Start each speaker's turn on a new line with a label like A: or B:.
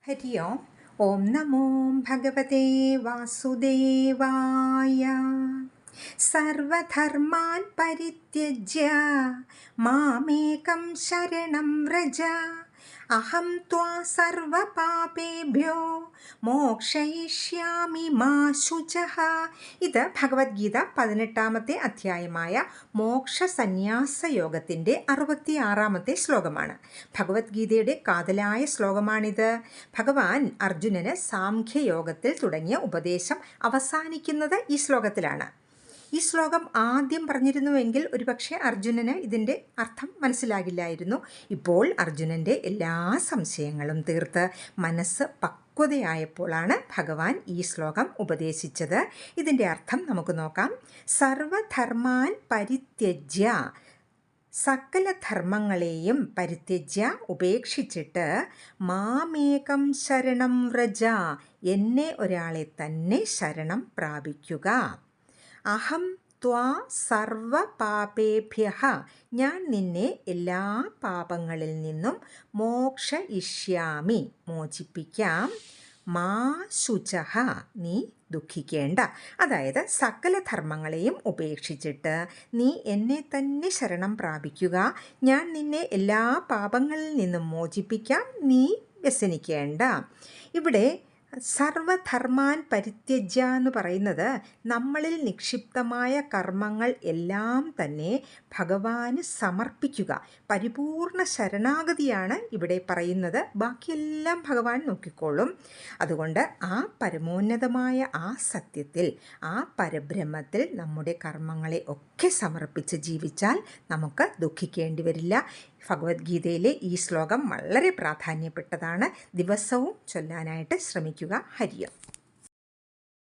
A: ഹരി ഓം. ഓം നമോ ഭഗവതേ വാസുദേവായ. സർവധർമാൻ പരിത്യജ്യ മാമേകം ശരണം വ്രജ. അഹം ത്വാ സർവപാപേഭ്യോ മോക്ഷയിഷ്യാമി മാ ശുചഃ. ഇത് ഭഗവത്ഗീത 18-ാമത്തെ അധ്യായമായ മോക്ഷ സന്യാസ യോഗത്തിൻ്റെ 66-ാമത്തെ ശ്ലോകമാണ്. ഭഗവത്ഗീതയുടെ കാതലായ ശ്ലോകമാണിത്. ഭഗവാൻ അർജുനന് സാംഖ്യയോഗത്തിൽ തുടങ്ങിയ ഉപദേശം അവസാനിക്കുന്നത് ഈ ശ്ലോകത്തിലാണ്. ഈ ശ്ലോകം ആദ്യം പറഞ്ഞിരുന്നുവെങ്കിൽ ഒരുപക്ഷെ അർജുനന് ഇതിൻ്റെ അർത്ഥം മനസ്സിലാകില്ലായിരുന്നു. ഇപ്പോൾ അർജുനൻ്റെ എല്ലാ സംശയങ്ങളും തീർത്ത് മനസ്സ് പക്വതയായപ്പോഴാണ് ഭഗവാൻ ഈ ശ്ലോകം ഉപദേശിച്ചത്. ഇതിൻ്റെ അർത്ഥം നമുക്ക് നോക്കാം. സർവധർമാൻ പരിത്യജ്യ, സകല ധർമ്മങ്ങളെയും പരിത്യജ്യ ഉപേക്ഷിച്ചിട്ട്, മാമേകം ശരണം വ്രജ, എന്നെ ഒരാളെ തന്നെ ശരണം പ്രാപിക്കുക. അഹം ത്വാ സർവപാപേഭ്യഃ, ഞാൻ നിന്നെ എല്ലാ പാപങ്ങളിൽ നിന്നും മോക്ഷയിഷ്യാമി, മോചിപ്പിക്കാം. മാ ശുചഃ, നീ ദുഃഖിക്കേണ്ട. അതായത് സകല ധർമ്മങ്ങളെയും ഉപേക്ഷിച്ചിട്ട് നീ എന്നെ തന്നെ ശരണം പ്രാപിക്കുക. ഞാൻ നിന്നെ എല്ലാ പാപങ്ങളിൽ നിന്നും മോചിപ്പിക്കാം, നീ വ്യസനിക്കേണ്ട. ഇവിടെ സർവധർമാൻ പരിത്യജ്യ എന്ന് പറയുന്നത് നമ്മളിൽ നിക്ഷിപ്തമായ കർമ്മങ്ങൾ എല്ലാം തന്നെ ഭഗവാന് സമർപ്പിക്കുക, പരിപൂർണ ശരണാഗതിയാണ് ഇവിടെ പറയുന്നത്. ബാക്കിയെല്ലാം ഭഗവാൻ നോക്കിക്കോളും. അതുകൊണ്ട് ആ പരമോന്നതമായ ആ സത്യത്തിൽ, ആ പരബ്രഹ്മത്തിൽ നമ്മുടെ കർമ്മങ്ങളെ ഒക്കെ സമർപ്പിച്ച് ജീവിച്ചാൽ നമുക്ക് ദുഃഖിക്കേണ്ടി വരില്ല. ഭഗവത്ഗീതയിലെ ഈ ശ്ലോകം വളരെ പ്രാധാന്യപ്പെട്ടതാണ്. ദിവസവും ചൊല്ലാനായിട്ട് ശ്രമിക്കുക. ഹരി ഓം.